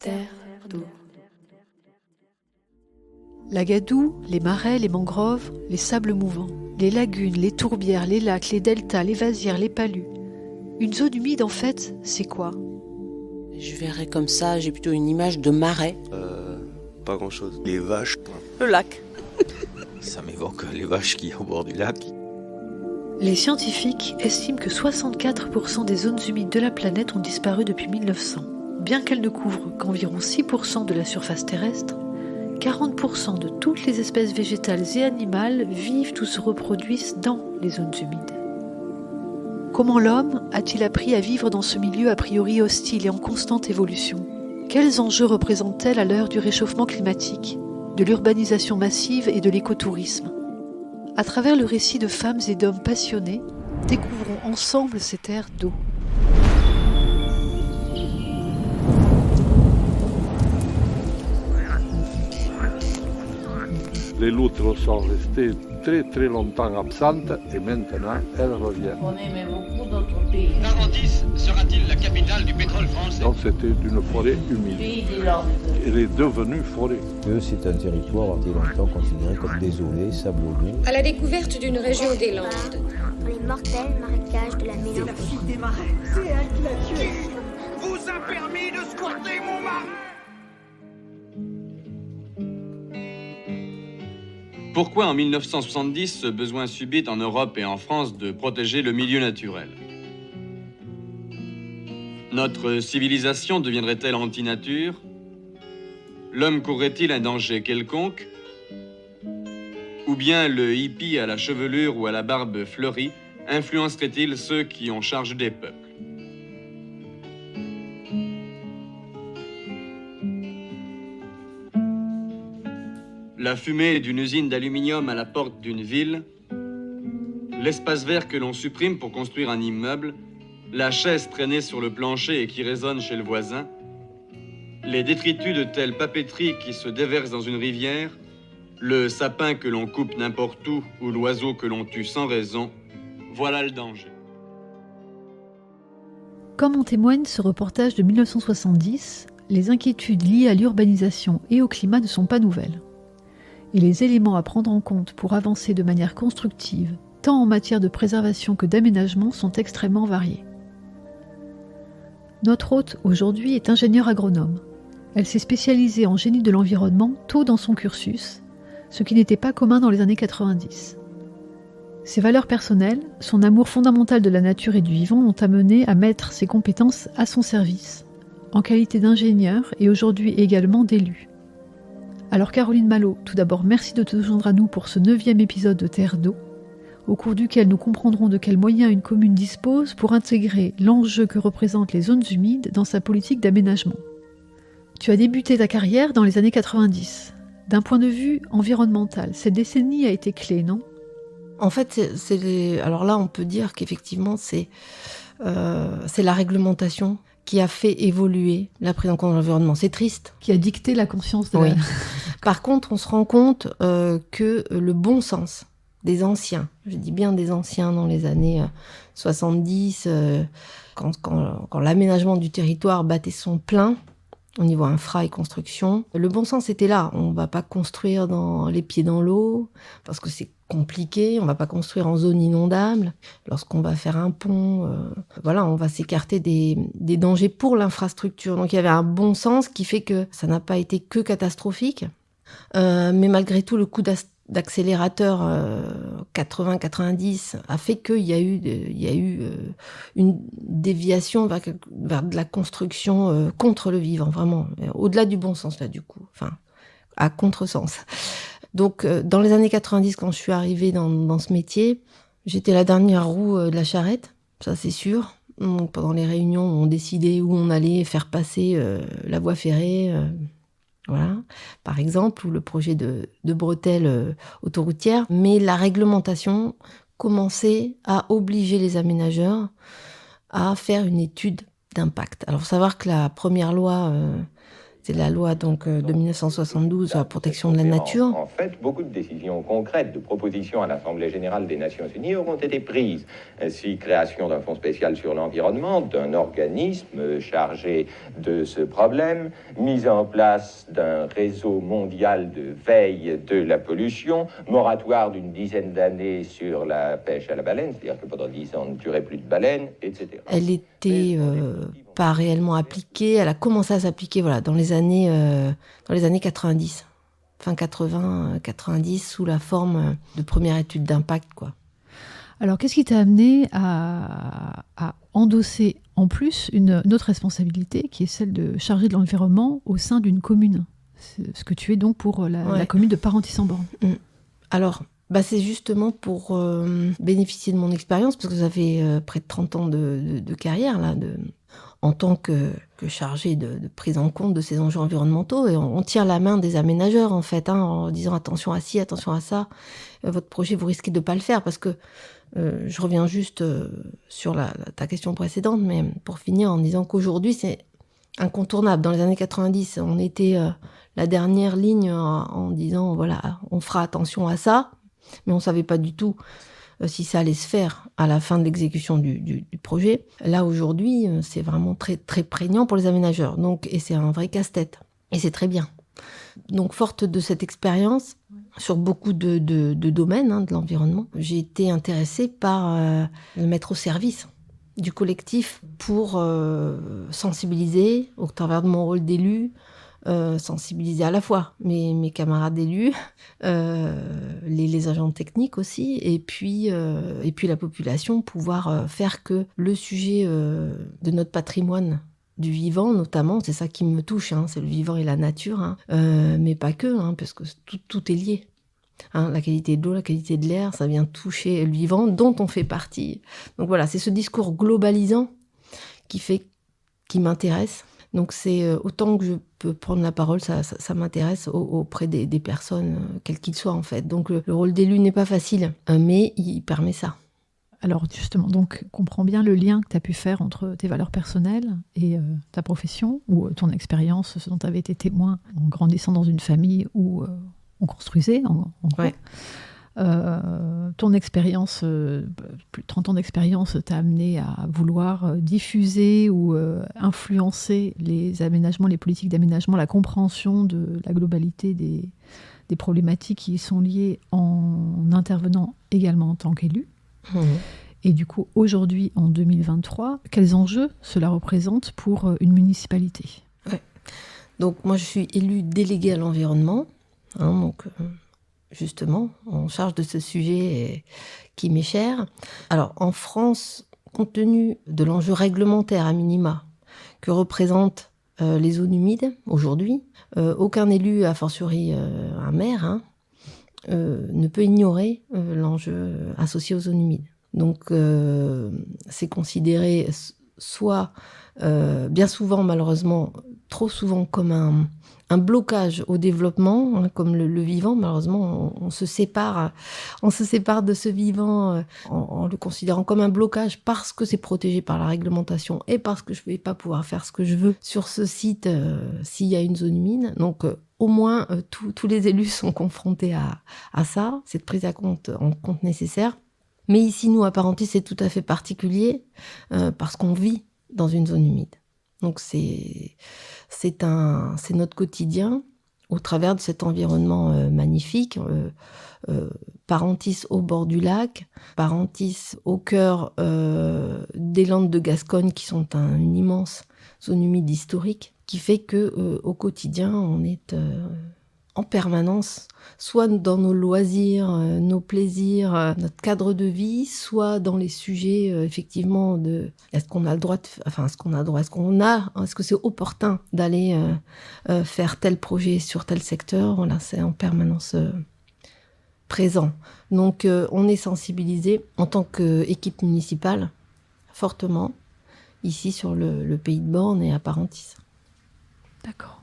terre d'eau. La gadoue, les marais, les mangroves, les sables mouvants, les lagunes, les tourbières, les lacs, les deltas, les vasières, les palus. Une zone humide, en fait, c'est quoi ? Je verrais comme ça, j'ai plutôt une image de marais. Pas grand-chose. Les vaches. Le lac. Ça m'évoque les vaches qui sont au bord du lac. Les scientifiques estiment que 64% des zones humides de la planète ont disparu depuis 1900. Bien qu'elles ne couvrent qu'environ 6% de la surface terrestre, 40% de toutes les espèces végétales et animales vivent ou se reproduisent dans les zones humides. Comment l'homme a-t-il appris à vivre dans ce milieu a priori hostile et en constante évolution ? Quels enjeux représentent-elles à l'heure du réchauffement climatique, de l'urbanisation massive et de l'écotourisme ? À travers le récit de femmes et d'hommes passionnés, découvrons ensemble ces terres d'eau. Les loutres sont restées très très longtemps absentes et maintenant elles reviennent. On aimait beaucoup notre pays. Narandis sera-t-il la capitale du pétrole français ? Donc c'était une forêt humide. Pays des Landes. Elle est devenue forêt. C'est un territoire qui a été longtemps considéré comme désolé, sablonneux. À la découverte d'une région des Landes. Dans les mortels marécages de la Mélancolie. C'est la fille des marais. C'est elle qui l'a tué. Qui vous a permis de squatter mon marais ? Pourquoi en 1970 ce besoin subit en Europe et en France de protéger le milieu naturel ? Notre civilisation deviendrait-elle anti-nature ? L'homme courrait-il un danger quelconque ? Ou bien le hippie à la chevelure ou à la barbe fleurie influencerait-il ceux qui ont charge des peuples ? La fumée d'une usine d'aluminium à la porte d'une ville, l'espace vert que l'on supprime pour construire un immeuble, la chaise traînée sur le plancher et qui résonne chez le voisin, les détritus de telle papeterie qui se déversent dans une rivière, le sapin que l'on coupe n'importe où ou l'oiseau que l'on tue sans raison, voilà le danger. Comme en témoigne ce reportage de 1970, les inquiétudes liées à l'urbanisation et au climat ne sont pas nouvelles. Et les éléments à prendre en compte pour avancer de manière constructive, tant en matière de préservation que d'aménagement, sont extrêmement variés. Notre hôte aujourd'hui est ingénieure agronome. Elle s'est spécialisée en génie de l'environnement tôt dans son cursus, ce qui n'était pas commun dans les années 90. Ses valeurs personnelles, son amour fondamental de la nature et du vivant l'ont amené à mettre ses compétences à son service, en qualité d'ingénieure et aujourd'hui également d'élue. Alors Caroline Malo, tout d'abord merci de te joindre à nous pour ce 9e épisode de Terre d'eau, au cours duquel nous comprendrons de quels moyens une commune dispose pour intégrer l'enjeu que représentent les zones humides dans sa politique d'aménagement. Tu as débuté ta carrière dans les années 90. D'un point de vue environnemental, cette décennie a été clé, non ? En fait, alors là, on peut dire qu'effectivement, c'est la réglementation qui a fait évoluer la prise en compte de l'environnement. C'est triste. Qui a dicté la conscience de oui. Par contre, on se rend compte que le bon sens des anciens, je dis bien des anciens dans les années 70, quand l'aménagement du territoire battait son plein, au niveau infra et construction, le bon sens était là. On ne va pas construire les pieds dans l'eau, parce que c'est compliqué, on ne va pas construire en zone inondable. Lorsqu'on va faire un pont, on va s'écarter des dangers pour l'infrastructure. Donc il y avait un bon sens qui fait que ça n'a pas été que catastrophique. Mais malgré tout, le coup d'accélérateur 80-90 a fait qu'il y a eu une déviation vers de la construction contre le vivant, vraiment, au-delà du bon sens là du coup, enfin à contresens. Donc dans les années 90, quand je suis arrivée dans ce métier, j'étais la dernière roue de la charrette, ça c'est sûr. Donc, pendant les réunions, on décidait où on allait faire passer la voie ferrée. Voilà, par exemple, ou le projet de bretelles autoroutières. Mais la réglementation commençait à obliger les aménageurs à faire une étude d'impact. Alors, faut savoir que la première loi C'est la loi donc, de 1972 sur la protection de la nature. En fait, beaucoup de décisions concrètes, de propositions à l'Assemblée générale des Nations Unies auront été prises. Ainsi, création d'un fonds spécial sur l'environnement, d'un organisme chargé de ce problème, mise en place d'un réseau mondial de veille de la pollution, moratoire d'une dizaine d'années sur la pêche à la baleine, c'est-à-dire que pendant 10 ans, on ne tuerait plus de baleines, etc. Elle était pas réellement appliquée, elle a commencé à s'appliquer dans les années 90, fin 80, 90, sous la forme de première étude d'impact, quoi. Alors, qu'est-ce qui t'a amené à endosser en plus une autre responsabilité, qui est celle de chargé de l'environnement au sein d'une commune ? C'est ce que tu es donc pour la commune de Parentis-en-Born. Alors, c'est justement pour bénéficier de mon expérience, parce que ça fait près de 30 ans de carrière, là, en tant que chargé de prise en compte de ces enjeux environnementaux. Et on tire la main des aménageurs, en fait, en disant attention à ci, attention à ça. Votre projet, vous risquez de ne pas le faire, parce que je reviens juste sur ta question précédente, mais pour finir en disant qu'aujourd'hui, c'est incontournable. Dans les années 90, on était la dernière ligne en disant, voilà, on fera attention à ça, mais on ne savait pas du tout si ça allait se faire à la fin de l'exécution du projet. Là, aujourd'hui, c'est vraiment très, très prégnant pour les aménageurs. Donc, et c'est un vrai casse-tête. Et c'est très bien. Donc, forte de cette expérience, sur beaucoup de domaines de l'environnement, j'ai été intéressée par le mettre au service du collectif pour sensibiliser, au travers de mon rôle d'élu, sensibiliser à la fois mes camarades d'élus, les agents techniques aussi, et puis la population, pouvoir faire que le sujet de notre patrimoine du vivant, notamment, c'est ça qui me touche, c'est le vivant et la nature, mais pas que, parce que tout est lié. La qualité de l'eau, la qualité de l'air, ça vient toucher le vivant dont on fait partie. Donc voilà, c'est ce discours globalisant qui m'intéresse. Donc c'est autant que je peux prendre la parole, ça m'intéresse auprès des personnes, quelles qu'ils soient en fait. Donc le rôle d'élu n'est pas facile, mais il permet ça. Alors justement, donc comprends bien le lien que tu as pu faire entre tes valeurs personnelles et ta profession, ou ton expérience, ce dont tu avais été témoin en grandissant dans une famille où on construisait, en gros. Ouais. Ton expérience, plus de 30 ans d'expérience, t'a amené à vouloir diffuser ou influencer les aménagements, les politiques d'aménagement, la compréhension de la globalité des problématiques qui y sont liées en intervenant également en tant qu'élu. Et du coup, aujourd'hui, en 2023, quels enjeux cela représente pour une municipalité ? Ouais. Donc moi, je suis élue déléguée à l'environnement, donc justement, en charge de ce sujet qui m'est cher. Alors, en France, compte tenu de l'enjeu réglementaire à minima que représentent les zones humides aujourd'hui, aucun élu, a fortiori un maire, ne peut ignorer l'enjeu associé aux zones humides. Donc, c'est considéré soit, bien souvent, malheureusement, trop souvent, comme un blocage au développement, comme le vivant. Malheureusement, on se sépare de ce vivant en le considérant comme un blocage parce que c'est protégé par la réglementation et parce que je ne vais pas pouvoir faire ce que je veux sur ce site s'il y a une zone humide. Donc, au moins, tous les élus sont confrontés à ça, cette prise en compte nécessaire. Mais ici, nous, à Parentis, c'est tout à fait particulier parce qu'on vit dans une zone humide. Donc, c'est notre quotidien au travers de cet environnement magnifique. Parentis au bord du lac, Parentis au cœur des Landes de Gascogne qui sont une immense zone humide historique qui fait que au quotidien, on est en permanence, soit dans nos loisirs, nos plaisirs, notre cadre de vie, soit dans les sujets, effectivement, de est-ce qu'on a le droit est-ce que c'est opportun d'aller faire tel projet sur tel secteur. Voilà, c'est en permanence présent. Donc, on est sensibilisé en tant qu'équipe municipale, fortement, ici sur le pays de Born et à Parentis. D'accord.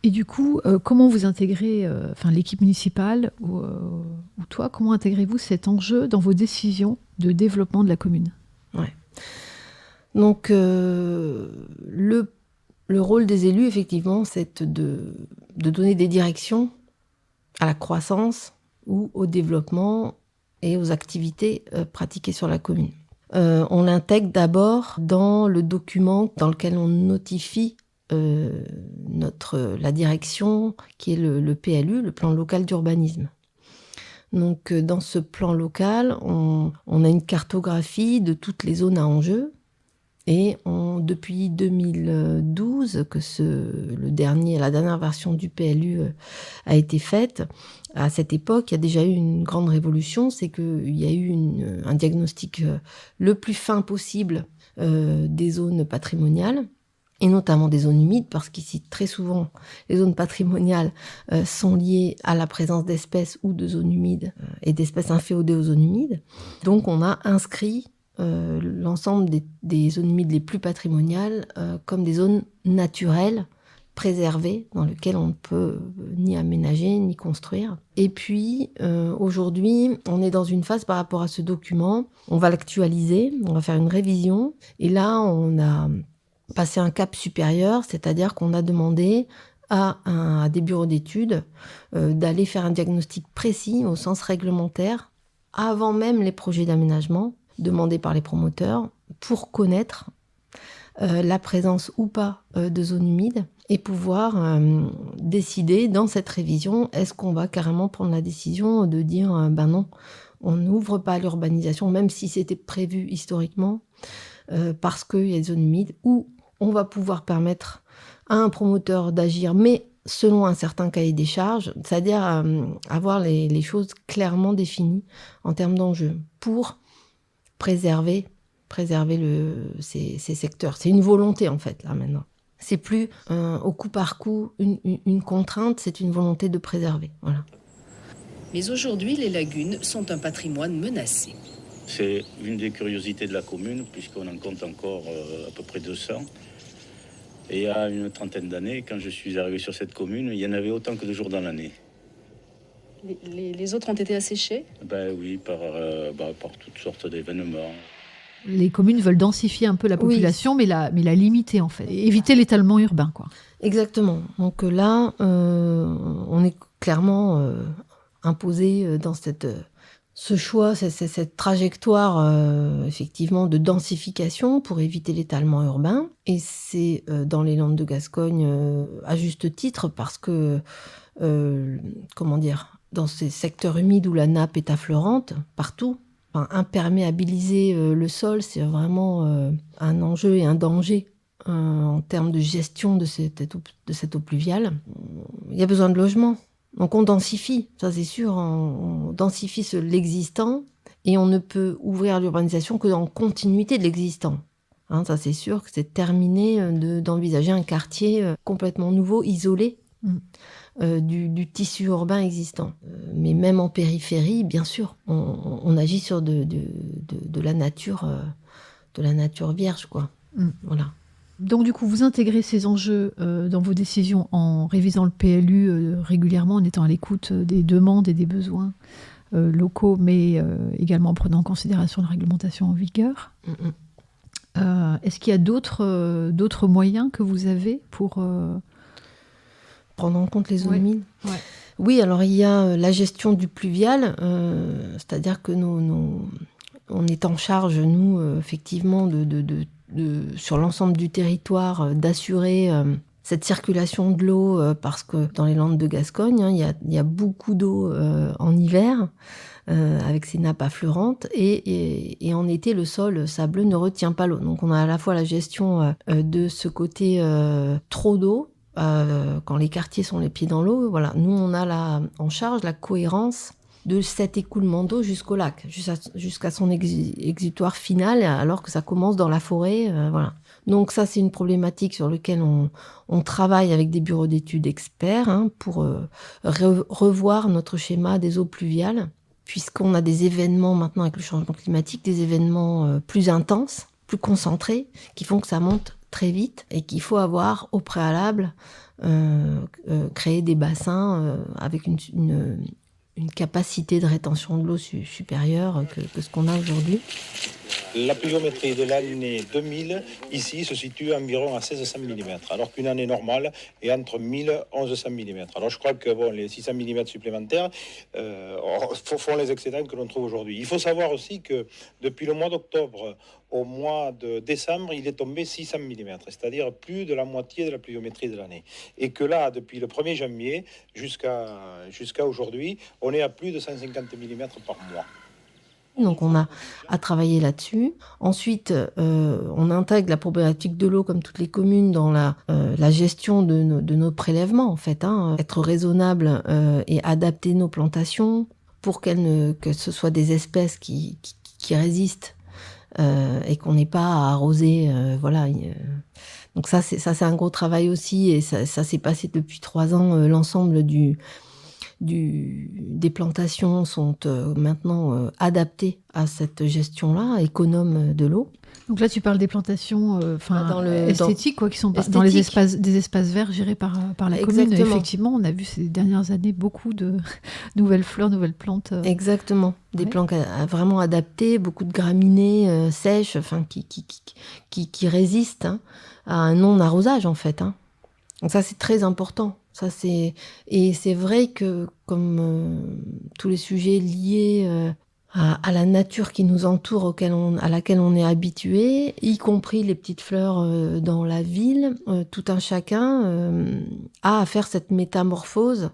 Et du coup, comment vous intégrez, l'équipe municipale ou toi, comment intégrez-vous cet enjeu dans vos décisions de développement de la commune ? Ouais. Donc, Le rôle des élus, effectivement, c'est de donner des directions à la croissance ou au développement et aux activités pratiquées sur la commune. On l'intègre d'abord dans le document dans lequel on notifie la direction, qui est le PLU, le plan local d'urbanisme. Donc, dans ce plan local, on a une cartographie de toutes les zones à enjeu. Et depuis 2012, que la dernière version du PLU a été faite, à cette époque, il y a déjà eu une grande révolution, c'est qu'il y a eu un diagnostic le plus fin possible des zones patrimoniales, et notamment des zones humides, parce qu'ici, très souvent, les zones patrimoniales sont liées à la présence d'espèces ou de zones humides, et d'espèces inféodées aux zones humides. Donc, on a inscrit l'ensemble des zones humides les plus patrimoniales comme des zones naturelles, préservées, dans lesquelles on ne peut ni aménager, ni construire. Et puis, aujourd'hui, on est dans une phase par rapport à ce document, on va l'actualiser, on va faire une révision, et là, on a passé un cap supérieur, c'est-à-dire qu'on a demandé à des bureaux d'études d'aller faire un diagnostic précis au sens réglementaire, avant même les projets d'aménagement, demandés par les promoteurs, pour connaître la présence ou pas de zones humides et pouvoir décider dans cette révision, est-ce qu'on va carrément prendre la décision de dire non, on n'ouvre pas l'urbanisation, même si c'était prévu historiquement, parce qu'il y a des zones humides, ou on va pouvoir permettre à un promoteur d'agir, mais selon un certain cahier des charges, c'est-à-dire avoir les choses clairement définies en termes d'enjeux pour préserver ces secteurs. C'est une volonté, en fait, là, maintenant. C'est plus au coup par coup une contrainte, c'est une volonté de préserver. Voilà. Mais aujourd'hui, les lagunes sont un patrimoine menacé. C'est une des curiosités de la commune, puisqu'on en compte encore à peu près 200. Et il y a une trentaine d'années, quand je suis arrivé sur cette commune, il y en avait autant que de jours dans l'année. Les autres ont été asséchés ? Oui, par toutes sortes d'événements. Les communes veulent densifier un peu la population, oui. mais la limiter, en fait. Et éviter l'étalement urbain, quoi. Exactement. Donc là, on est clairement imposé dans ce choix, cette trajectoire effectivement de densification pour éviter l'étalement urbain. Et c'est dans les Landes de Gascogne à juste titre, parce que, dans ces secteurs humides où la nappe est affleurante, partout, imperméabiliser le sol, c'est vraiment un enjeu et un danger en termes de gestion de cette eau pluviale. Il y a besoin de logements. Donc on densifie, ça c'est sûr, on densifie l'existant, et on ne peut ouvrir l'urbanisation que en continuité de l'existant. Ça c'est sûr que c'est terminé d'envisager un quartier complètement nouveau, isolé du tissu urbain existant. Mais même en périphérie, bien sûr, on agit sur de la nature vierge, quoi. Voilà. Donc du coup, vous intégrez ces enjeux dans vos décisions en révisant le PLU régulièrement, en étant à l'écoute des demandes et des besoins locaux, mais également en prenant en considération la réglementation en vigueur. Est-ce qu'il y a d'autres moyens que vous avez pour prendre en compte les zones humides ? Oui, alors il y a la gestion du pluvial, c'est-à-dire que on est en charge, nous, effectivement, sur l'ensemble du territoire, d'assurer cette circulation de l'eau, parce que dans les Landes de Gascogne, il y a beaucoup d'eau en hiver, avec ces nappes affleurantes, et en été, le sol sableux ne retient pas l'eau. Donc on a à la fois la gestion de ce côté trop d'eau, quand les quartiers sont les pieds dans l'eau. Voilà. Nous, on a en charge la cohérence de cet écoulement d'eau jusqu'au lac, jusqu'à son exutoire final, alors que ça commence dans la forêt. Voilà. Donc ça, c'est une problématique sur laquelle on travaille avec des bureaux d'études experts pour revoir notre schéma des eaux pluviales, puisqu'on a des événements maintenant avec le changement climatique, des événements plus intenses, plus concentrés, qui font que ça monte très vite et qu'il faut avoir au préalable créé des bassins avec une capacité de rétention de l'eau supérieure que ce qu'on a aujourd'hui. La pluviométrie de l'année 2000, ici, se situe environ à 1600 mm, alors qu'une année normale est entre 1000 et 1100 mm. Alors je crois que les 600 mm supplémentaires font les excédents que l'on trouve aujourd'hui. Il faut savoir aussi que depuis le mois d'octobre au mois de décembre, il est tombé 600 mm, c'est-à-dire plus de la moitié de la pluviométrie de l'année. Et que là, depuis le 1er janvier jusqu'à aujourd'hui, on est à plus de 150 mm par mois. Donc on a à travailler là-dessus. Ensuite, on intègre la problématique de l'eau, comme toutes les communes, dans la gestion de nos prélèvements, en fait. Être raisonnable et adapter nos plantations pour que ce soit des espèces qui résistent et qu'on n'ait pas à arroser. Donc ça, c'est un gros travail aussi, et ça s'est passé depuis 3 ans. L'ensemble des plantations sont maintenant adaptées à cette gestion-là, économe de l'eau. Donc là, tu parles des plantations esthétiques, qui sont dans des espaces verts gérés par la commune. Effectivement, on a vu ces dernières années beaucoup de nouvelles fleurs, nouvelles plantes. Exactement. Des plantes vraiment adaptées, beaucoup de graminées sèches, qui résistent à un non-arrosage, en fait. Donc ça, c'est très important. Et c'est vrai que, comme tous les sujets liés à la nature qui nous entoure, à laquelle on est habitué, y compris les petites fleurs dans la ville, tout un chacun a à faire cette métamorphose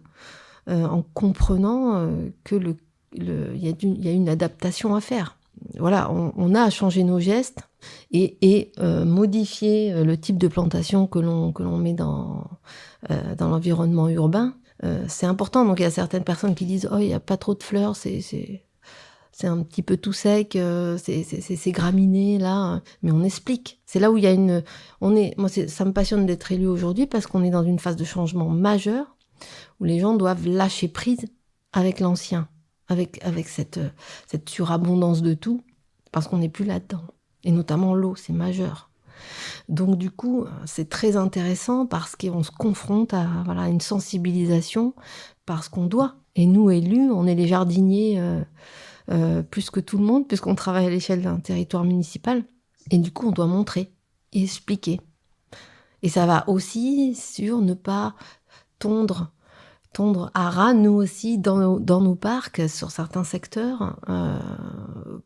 en comprenant qu'il y a une adaptation à faire. Voilà, on a à changer nos gestes et modifier le type de plantation que l'on met dans l'environnement urbain. C'est important. Donc il y a certaines personnes qui disent « Oh, il n'y a pas trop de fleurs, c'est un petit peu tout sec, c'est graminé là ». Mais on explique. C'est là où il y a ça me passionne d'être élue aujourd'hui, parce qu'on est dans une phase de changement majeur où les gens doivent lâcher prise avec l'ancien, avec cette surabondance de tout, parce qu'on n'est plus là-dedans. Et notamment l'eau, c'est majeur. Donc du coup, c'est très intéressant parce qu'on se confronte à une sensibilisation, parce qu'on doit. Et nous, élus, on est les jardiniers plus que tout le monde, puisqu'on travaille à l'échelle d'un territoire municipal. Et du coup, on doit montrer et expliquer. Et ça va aussi sur ne pas tondre à ras, nous aussi, dans nos parcs, sur certains secteurs,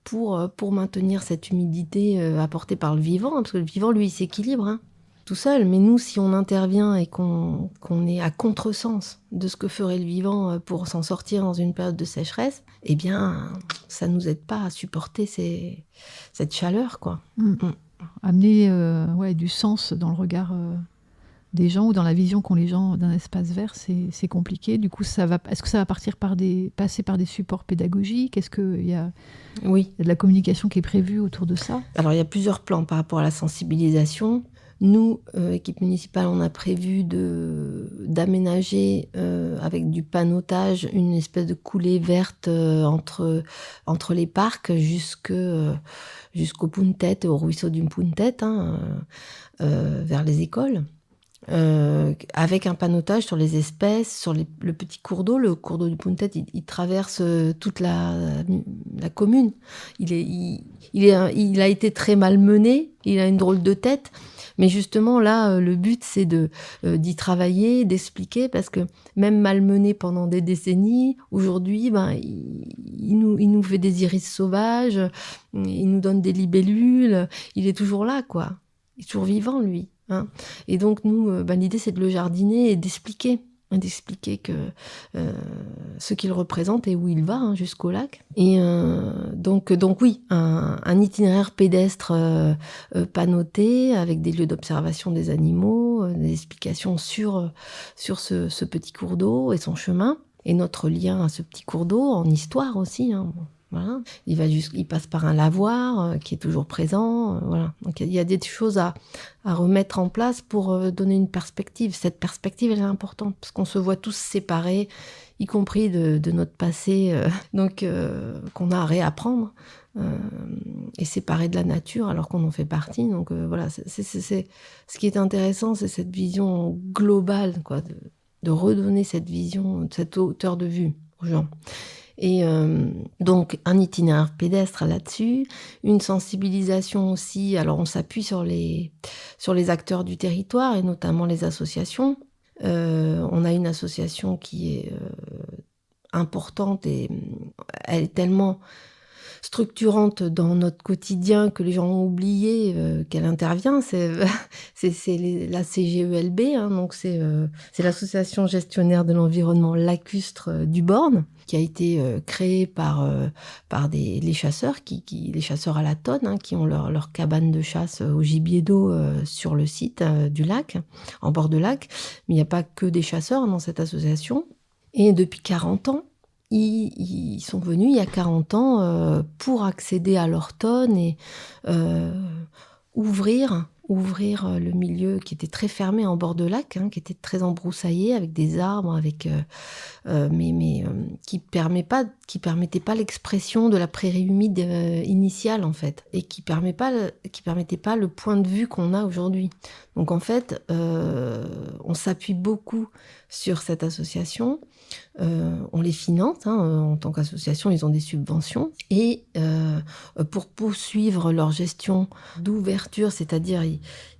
pour maintenir cette humidité apportée par le vivant, parce que le vivant, lui, il s'équilibre tout seul. Mais nous, si on intervient et qu'on est à contresens de ce que ferait le vivant pour s'en sortir dans une période de sécheresse, eh bien, ça nous aide pas à supporter cette chaleur, quoi. Amener du sens dans le regard des gens, ou dans la vision qu'ont les gens d'un espace vert, c'est compliqué. Du coup, est-ce que ça va passer par des supports pédagogiques ? Est-ce qu'il y a de la communication qui est prévue autour de ça ? Alors, il y a plusieurs plans par rapport à la sensibilisation. Nous, équipe municipale, on a prévu d'aménager avec du panneautage une espèce de coulée verte entre les parcs jusqu'au Puntet, au ruisseau du Puntet, vers les écoles. Avec un panneautage sur les espèces, sur le petit cours d'eau. Le cours d'eau du Puntet, il traverse toute la commune. Il a été très malmené, il a une drôle de tête. Mais justement, là, le but, c'est d'y travailler, d'expliquer, parce que même malmené pendant des décennies, aujourd'hui, il nous fait des iris sauvages, il nous donne des libellules, il est toujours là, quoi. Il est toujours vivant, lui. Et donc, nous, l'idée, c'est de le jardiner et d'expliquer que ce qu'il représente et où il va, jusqu'au lac. Et donc oui, un itinéraire pédestre panneauté avec des lieux d'observation des animaux, des explications sur ce petit cours d'eau et son chemin, et notre lien à ce petit cours d'eau en histoire aussi. Voilà. Il passe par un lavoir qui est toujours présent. Voilà. Donc il y a des choses à remettre en place pour donner une perspective. Cette perspective, elle est importante parce qu'on se voit tous séparés, y compris de notre passé, qu'on a à réapprendre et séparés de la nature alors qu'on en fait partie. Donc voilà, c'est ce qui est intéressant, c'est cette vision globale, quoi, de redonner cette vision, cette hauteur de vue. aux gens. Et donc un itinéraire pédestre là-dessus, une sensibilisation aussi. Alors on s'appuie sur les acteurs du territoire et notamment les associations. On a une association qui est importante et elle est tellement structurante dans notre quotidien que les gens ont oublié qu'elle intervient. C'est la CGELB, hein, donc c'est l'association gestionnaire de l'environnement lacustre du Born, qui a été créée par les chasseurs, les chasseurs à la tonne, hein, qui ont leur cabane de chasse au gibier d'eau sur le site du lac, en bord de lac. Mais il n'y a pas que des chasseurs dans cette association. Et depuis 40 ans, ils sont venus il y a 40 ans pour accéder à leur tonne et ouvrir le milieu qui était très fermé en bord de lac, hein, qui était très embroussaillé avec des arbres, mais qui permettait pas l'expression de la prairie humide initiale en fait, et qui permettait pas le point de vue qu'on a aujourd'hui. Donc en fait, on s'appuie beaucoup sur cette association. On les finance, hein, en tant qu'association, ils ont des subventions. Et pour poursuivre leur gestion d'ouverture, c'est-à-dire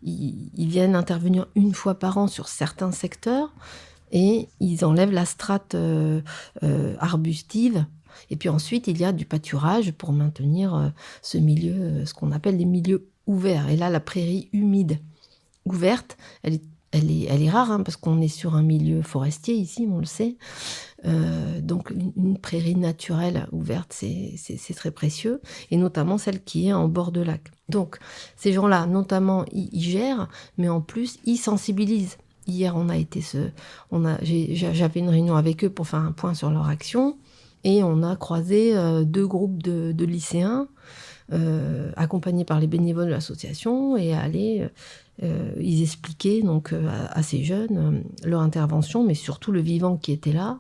ils viennent intervenir une fois par an sur certains secteurs et ils enlèvent la strate arbustive. Et puis ensuite, il y a du pâturage pour maintenir ce milieu, ce qu'on appelle des milieux ouverts. Et là, la prairie humide ouverte, elle est rare, hein, parce qu'on est sur un milieu forestier ici, on le sait. Donc une prairie naturelle ouverte, c'est très précieux, et notamment celle qui est en bord de lac. Donc ces gens-là, notamment, ils gèrent, mais en plus, ils sensibilisent. Hier, j'avais une réunion avec eux pour faire un point sur leur action, et on a croisé 2 groupes de lycéens, accompagnés par les bénévoles de l'association, et ils expliquaient donc à ces jeunes leur intervention, mais surtout le vivant qui était là,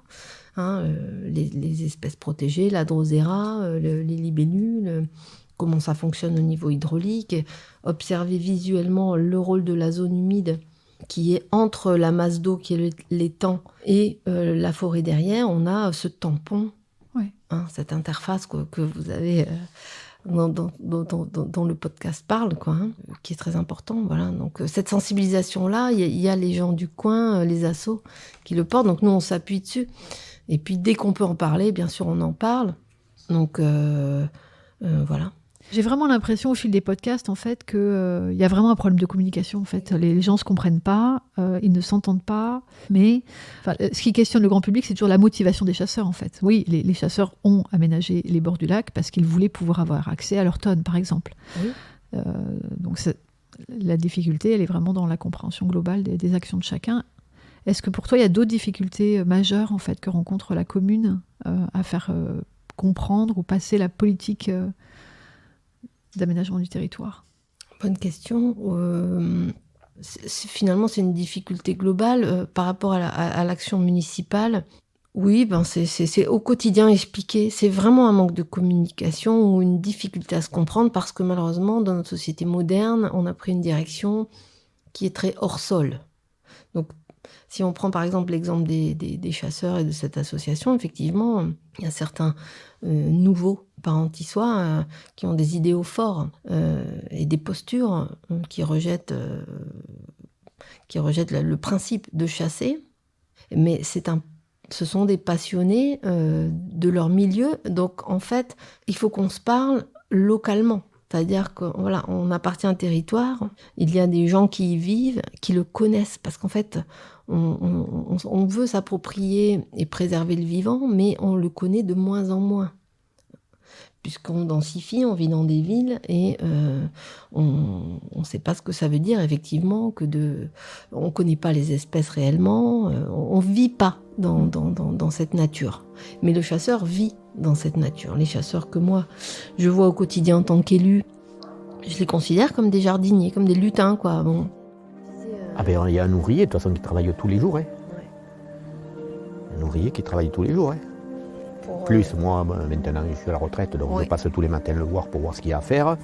hein, les espèces protégées, la drosera, les libellules, comment ça fonctionne au niveau hydraulique, observer visuellement le rôle de la zone humide qui est entre la masse d'eau qui est l'étang et la forêt derrière. On a ce tampon, hein, cette interface que vous avez... dont le podcast parle, quoi, hein, qui est très important. Voilà. Donc, cette sensibilisation-là, il y a les gens du coin, les assos, qui le portent. Donc, nous, on s'appuie dessus. Et puis, dès qu'on peut en parler, bien sûr, on en parle. Donc, voilà. J'ai vraiment l'impression, au fil des podcasts, en fait, qu'il y a vraiment un problème de communication. En fait. Les gens ne se comprennent pas, ils ne s'entendent pas. Mais ce qui questionne le grand public, c'est toujours la motivation des chasseurs, en fait. Oui, les chasseurs ont aménagé les bords du lac parce qu'ils voulaient pouvoir avoir accès à leur tonne, par exemple. Oui. Donc, la difficulté, elle est vraiment dans la compréhension globale des actions de chacun. Est-ce que pour toi, il y a d'autres difficultés majeures, en fait, que rencontre la commune à faire comprendre ou passer la politique d'aménagement du territoire? Bonne question. Finalement, c'est une difficulté globale par rapport à l'action municipale. Oui, c'est au quotidien expliqué. C'est vraiment un manque de communication ou une difficulté à se comprendre parce que malheureusement, dans notre société moderne, on a pris une direction qui est très hors sol. Donc, si on prend par exemple l'exemple des chasseurs et de cette association, effectivement, il y a certains nouveaux parentissois qui ont des idéaux forts et des postures qui rejettent le principe de chasser. Mais ce sont des passionnés de leur milieu. Donc en fait, il faut qu'on se parle localement. C'est-à-dire qu'on appartient à un territoire, il y a des gens qui y vivent, qui le connaissent, parce qu'en fait, on veut s'approprier et préserver le vivant, mais on le connaît de moins en moins. Puisqu'on densifie, on vit dans des villes et on ne sait pas ce que ça veut dire, effectivement, on ne connaît pas les espèces réellement, on ne vit pas dans cette nature. Mais le chasseur vit dans cette nature. Les chasseurs que moi, je vois au quotidien en tant qu'élu, je les considère comme des jardiniers, comme des lutins, quoi. Bon. Ah ben, il y a un ouvrier, de toute façon, qui travaille tous les jours. Hein. Ouais. Un ouvrier qui travaille tous les jours. Hein. Plus, moi, maintenant, je suis à la retraite, donc je passe tous les matins le voir pour voir ce qu'il y a à faire.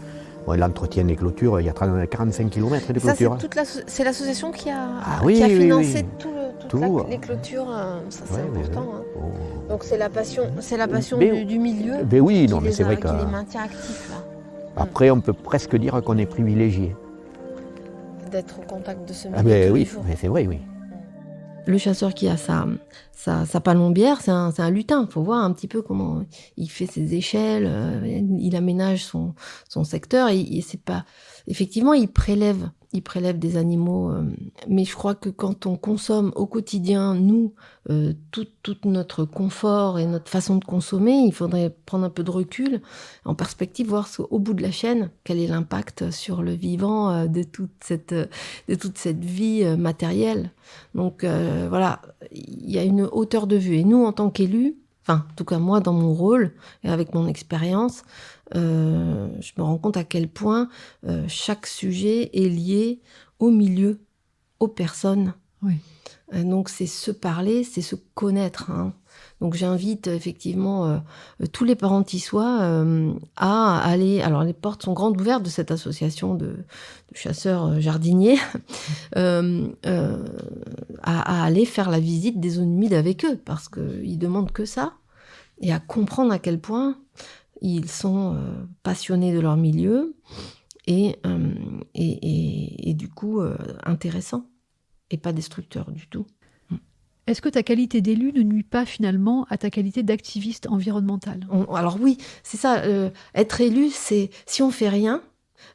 Bon, l'entretien des clôtures, il y a 45 km de clôture. Ça, c'est l'association qui a financé tout tout. Les clôtures, ça c'est Ouais, important. ouais. Hein. Oh. Donc c'est la passion du milieu oui, non, qui, mais c'est vrai que... qui les maintient actifs. Là. Après, on peut presque dire qu'on est privilégié. D'être au contact de ce milieu tous les jours. Mais c'est vrai, oui. Le chasseur qui a sa palombière, c'est un lutin. Il faut voir un petit peu comment il fait ses échelles, il aménage son secteur. Et c'est pas... Effectivement, il prélève des animaux. Mais je crois que quand on consomme au quotidien, nous, tout notre confort et notre façon de consommer, il faudrait prendre un peu de recul, en perspective, voir au bout de la chaîne, quel est l'impact sur le vivant de toute cette vie matérielle. Donc voilà, il y a une hauteur de vue. Et nous, en tant qu'élus, enfin, en tout cas moi, dans mon rôle, et avec mon expérience, je me rends compte à quel point chaque sujet est lié au milieu, aux personnes. Oui. Donc c'est se parler, c'est se connaître. Hein. Donc j'invite effectivement tous les parents qui soient à aller... Alors les portes sont grandes ouvertes de cette association de chasseurs jardiniers, à aller faire la visite des zones humides avec eux, parce qu'ils demandent que ça, et à comprendre à quel point ils sont passionnés de leur milieu et du coup intéressants et pas destructeurs du tout. Est-ce que ta qualité d'élu ne nuit pas finalement à ta qualité d'activiste environnemental ? Alors oui, c'est ça. Être élu, c'est si on fait rien,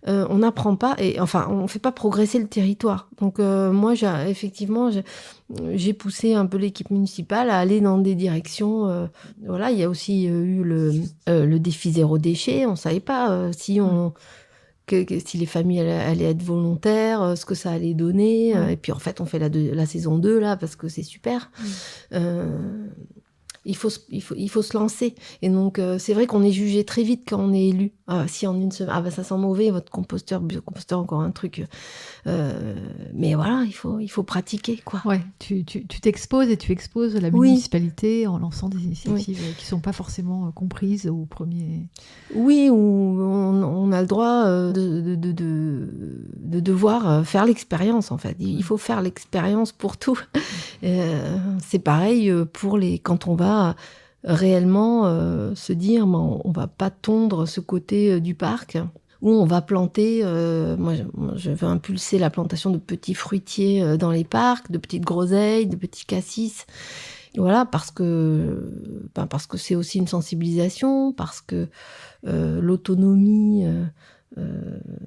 on n'apprend pas et enfin on fait pas progresser le territoire. Donc moi j'ai poussé un peu l'équipe municipale à aller dans des directions. Voilà, il y a aussi eu le défi zéro déchet. On savait pas si les familles allaient être volontaires, ce que ça allait donner. Et puis en fait, on fait la saison 2 là parce que c'est super. Il faut se lancer. Et donc, c'est vrai qu'on est jugé très vite quand on est élu. Si en une semaine, ça sent mauvais, votre biocomposteur, encore un truc. Mais voilà, il faut pratiquer, quoi. Ouais, tu t'exposes et tu exposes la municipalité en lançant des initiatives qui ne sont pas forcément comprises au premier... Oui, où on a le droit de devoir faire l'expérience, en fait. Il faut faire l'expérience pour tout. C'est pareil quand on va réellement se dire on va pas tondre ce côté du parc où on va planter moi je veux impulser la plantation de petits fruitiers dans les parcs, de petites groseilles, de petits cassis. Voilà, parce que c'est aussi une sensibilisation, parce que l'autonomie,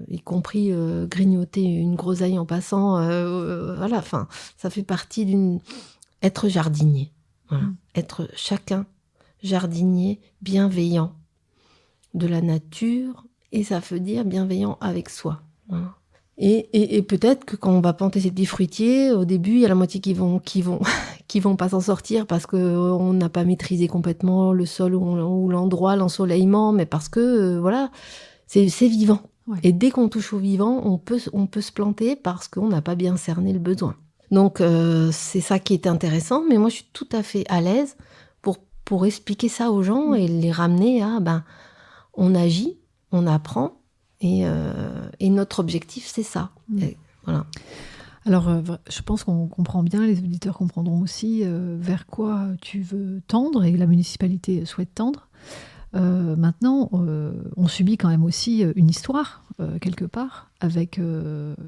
y compris grignoter une groseille en passant, voilà, enfin, ça fait partie être jardinier. Voilà. Être chacun jardinier bienveillant de la nature, et ça veut dire bienveillant avec soi. Voilà. Et peut-être que quand on va planter ces petits fruitiers, au début, il y a la moitié qui vont pas s'en sortir parce qu'on n'a pas maîtrisé complètement le sol ou l'endroit, l'ensoleillement, mais parce que voilà, c'est vivant. Ouais. Et dès qu'on touche au vivant, on peut se planter parce qu'on n'a pas bien cerné le besoin. Donc c'est ça qui est intéressant, mais moi je suis tout à fait à l'aise pour expliquer ça aux gens et les ramener à on agit, on apprend et notre objectif c'est ça. Et, voilà. Alors je pense qu'on comprend bien, les auditeurs comprendront aussi vers quoi tu veux tendre et la municipalité souhaite tendre. Maintenant, on subit quand même aussi une histoire, quelque part, avec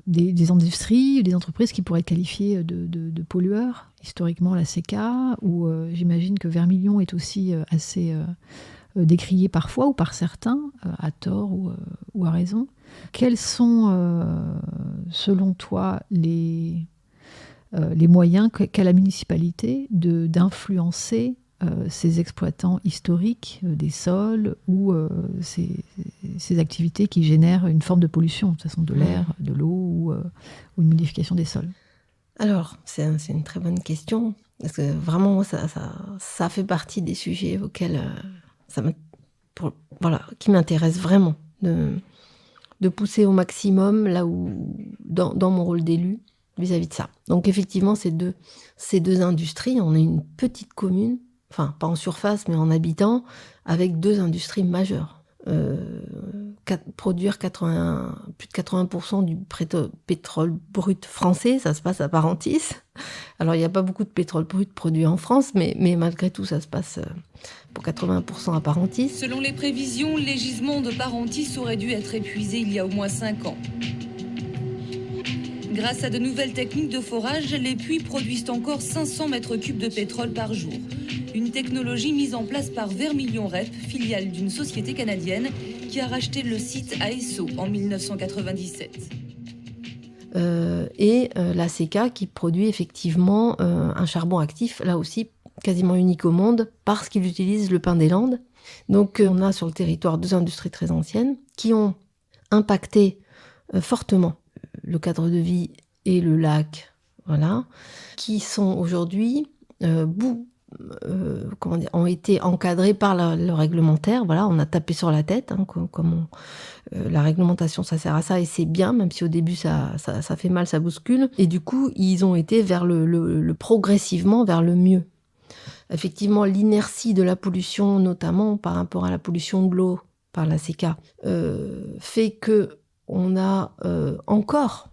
des industries, des entreprises qui pourraient être qualifiées de pollueurs. Historiquement, la CECA, où j'imagine que Vermilion est aussi assez décrié parfois, ou par certains, à tort ou à raison. Quels sont, selon toi, les moyens qu'a la municipalité d'influencer ces exploitants historiques des sols ou ces activités qui génèrent une forme de pollution, de toute façon de l'air, de l'eau ou une modification des sols? Alors, c'est une très bonne question, parce que vraiment, ça fait partie des sujets auxquels qui m'intéressent vraiment, de pousser au maximum là où, dans mon rôle d'élu, vis-à-vis de ça. Donc effectivement, ces deux industries, on est une petite commune, enfin pas en surface mais en habitants, avec deux industries majeures. Produire plus de 80% du pétrole brut français, ça se passe à Parentis, Alors, il n'y a pas beaucoup de pétrole brut produit en France, mais malgré tout, ça se passe pour 80% à Parentis. Selon les prévisions, les gisements de Parentis auraient dû être épuisés il y a au moins 5 ans. Grâce à de nouvelles techniques de forage, les puits produisent encore 500 mètres cubes de pétrole par jour. Une technologie mise en place par Vermilion Rep, filiale d'une société canadienne, qui a racheté le site à Esso en 1997. La CK qui produit effectivement un charbon actif, là aussi quasiment unique au monde, parce qu'il utilise le pin des Landes. Donc on a sur le territoire 2 industries très anciennes qui ont impacté fortement le cadre de vie et le lac, voilà, qui sont aujourd'hui ont été encadrés par le réglementaire. Voilà, on a tapé sur la tête, hein, la réglementation, ça sert à ça et c'est bien, même si au début ça fait mal, ça bouscule. Et du coup, ils ont été vers progressivement vers le mieux. Effectivement, l'inertie de la pollution, notamment par rapport à la pollution de l'eau par la CK, fait que on a encore,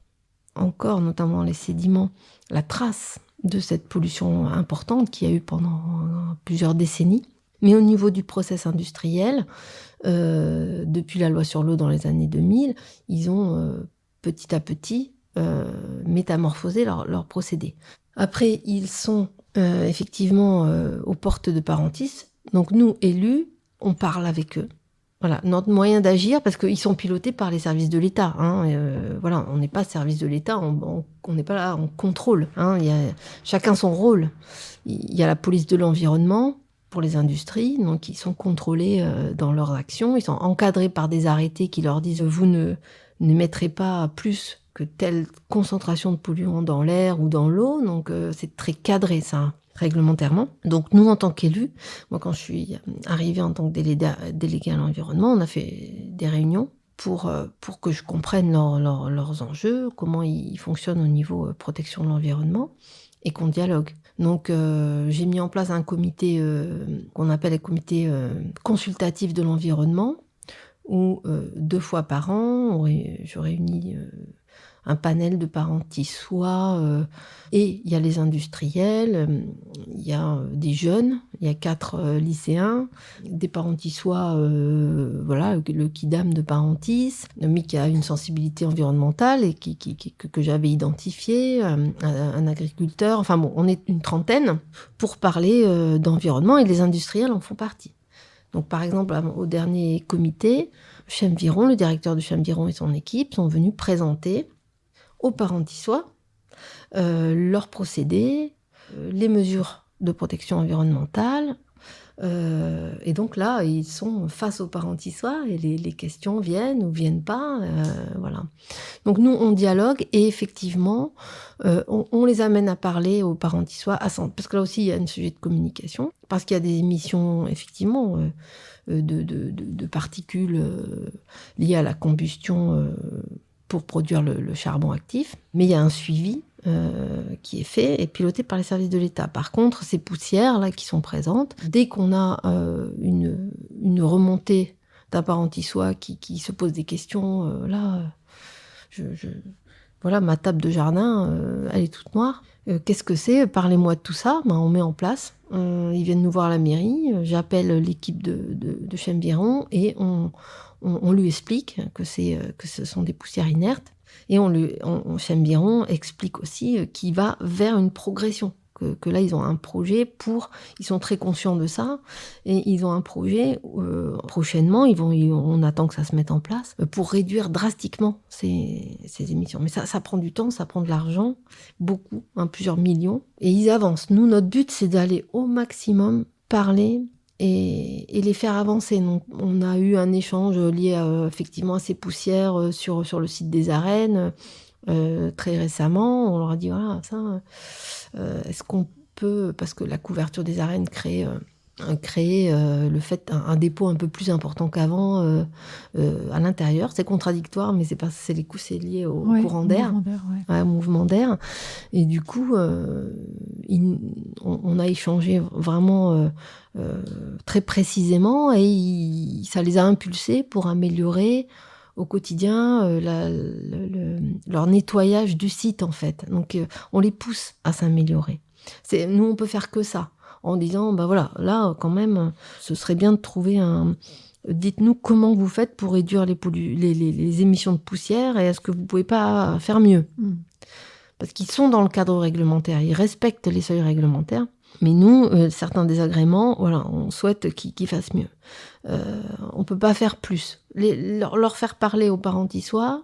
notamment les sédiments, la trace de cette pollution importante qu'il y a eu pendant plusieurs décennies. Mais au niveau du process industriel, depuis la loi sur l'eau dans les années 2000, ils ont petit à petit métamorphosé leur procédé. Après, ils sont effectivement aux portes de Parentis. Donc nous, élus, on parle avec eux. Voilà, notre moyen d'agir, parce qu'ils sont pilotés par les services de l'État. Hein, voilà, on n'est pas service de l'État, on n'est pas là, on contrôle. Hein, y a chacun son rôle. Il y a la police de l'environnement pour les industries, donc ils sont contrôlés dans leurs actions. Ils sont encadrés par des arrêtés qui leur disent « vous n'émettrez pas plus que telle concentration de polluants dans l'air ou dans l'eau ». Donc c'est très cadré ça, réglementairement. Donc nous, en tant qu'élus, moi quand je suis arrivée en tant que déléguée à l'environnement, on a fait des réunions pour que je comprenne leurs enjeux, comment ils fonctionnent au niveau protection de l'environnement et qu'on dialogue. Donc j'ai mis en place un comité qu'on appelle le comité consultatif de l'environnement où 2 fois par an, je réunis un panel de Parentissois, et il y a les industriels, il y a des jeunes, il y a 4 lycéens, des Parentissois, voilà, le Kidam de Parentis, mais qui a une sensibilité environnementale et que j'avais identifié, un agriculteur, enfin bon, on est une trentaine pour parler d'environnement et les industriels en font partie. Donc par exemple, au dernier comité, Chemviron, le directeur de Chemviron et son équipe sont venus présenter aux Parentissois leurs procédés, les mesures de protection environnementale. Et donc là, ils sont face aux Parentissois et les questions viennent ou viennent pas. Voilà. Donc nous, on dialogue et effectivement, on les amène à parler aux Parentissois, parce que là aussi, il y a un sujet de communication, parce qu'il y a des émissions, effectivement, de particules liées à la combustion pour produire le charbon actif. Mais il y a un suivi qui est fait et piloté par les services de l'État. Par contre, ces poussières-là qui sont présentes, dès qu'on a une remontée d'un Parentissois qui se pose des questions, voilà, ma table de jardin, elle est toute noire. Qu'est-ce que c'est ? Parlez-moi de tout ça. On met en place. Ils viennent nous voir à la mairie. J'appelle l'équipe de Chemviron et on lui explique que ce sont des poussières inertes. Et Chemviron explique aussi qu'il va vers une progression. Que là, ils ont un projet ils sont très conscients de ça, et ils ont un projet, prochainement, on attend que ça se mette en place, pour réduire drastiquement ces émissions. Mais ça prend du temps, ça prend de l'argent, beaucoup, plusieurs millions, et ils avancent. Nous, notre but, c'est d'aller au maximum parler et les faire avancer. Donc, on a eu un échange lié effectivement à ces poussières sur le site des arènes, très récemment. On leur a dit, voilà, ça, est-ce qu'on peut, parce que la couverture des arènes crée le fait un dépôt un peu plus important qu'avant à l'intérieur. C'est contradictoire, mais c'est lié au courant d'air, au mouvement d'air. Et du coup, on a échangé vraiment très précisément, et ça les a impulsés pour améliorer au quotidien leur nettoyage du site en fait. Donc on les pousse à s'améliorer. Nous on peut faire que ça, en disant voilà, là quand même, ce serait bien de trouver dites-nous comment vous faites pour réduire les émissions de poussière et est-ce que vous pouvez pas faire mieux ? Parce qu'ils sont dans le cadre réglementaire, ils respectent les seuils réglementaires. Mais nous, certains désagréments, voilà, on souhaite qu'ils fassent mieux. On ne peut pas faire plus. Leur faire parler aux parents qui soient,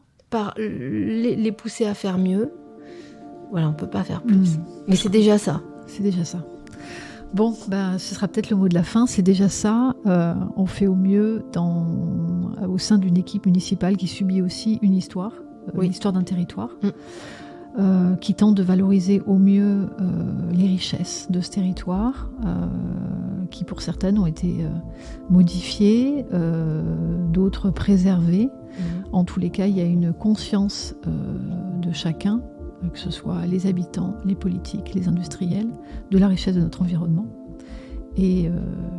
les pousser à faire mieux. Voilà, on ne peut pas faire plus. Mais c'est déjà ça. C'est déjà ça. Bon, ce sera peut-être le mot de la fin. C'est déjà ça. On fait au mieux au sein d'une équipe municipale qui subit aussi une histoire, l'histoire d'un territoire. Qui tente de valoriser au mieux les richesses de ce territoire, qui pour certaines ont été modifiées, d'autres préservées. En tous les cas, il y a une conscience de chacun, que ce soit les habitants, les politiques, les industriels, de la richesse de notre environnement. Et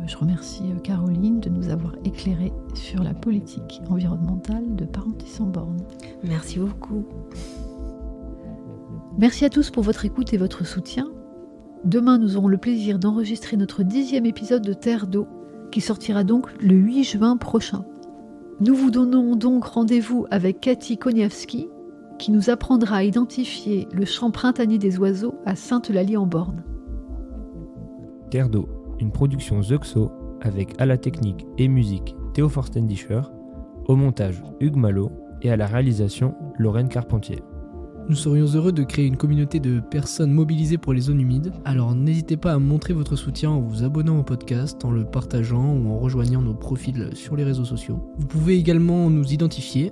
je remercie Caroline de nous avoir éclairé sur la politique environnementale de Parentis-en-Born. Merci beaucoup. Merci à tous pour votre écoute et votre soutien. Demain, nous aurons le plaisir d'enregistrer notre 10e épisode de Terre d'eau, qui sortira donc le 8 juin prochain. Nous vous donnons donc rendez-vous avec Cathy Koniawski, qui nous apprendra à identifier le chant printanier des oiseaux à Sainte-Eulalie-en-Born. Terre d'eau, une production Zeuxo, avec à la technique et musique Théo Forstendischer, au montage Hugues Malo et à la réalisation Lorraine Carpentier. Nous serions heureux de créer une communauté de personnes mobilisées pour les zones humides, alors n'hésitez pas à montrer votre soutien en vous abonnant au podcast, en le partageant ou en rejoignant nos profils sur les réseaux sociaux. Vous pouvez également nous identifier,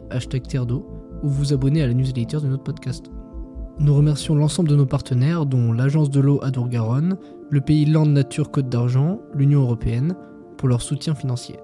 #TerreDeau, ou vous abonner à la newsletter de notre podcast. Nous remercions l'ensemble de nos partenaires, dont l'Agence de l'eau Adour-Garonne, le pays Land Nature Côte d'Argent, l'Union européenne, pour leur soutien financier.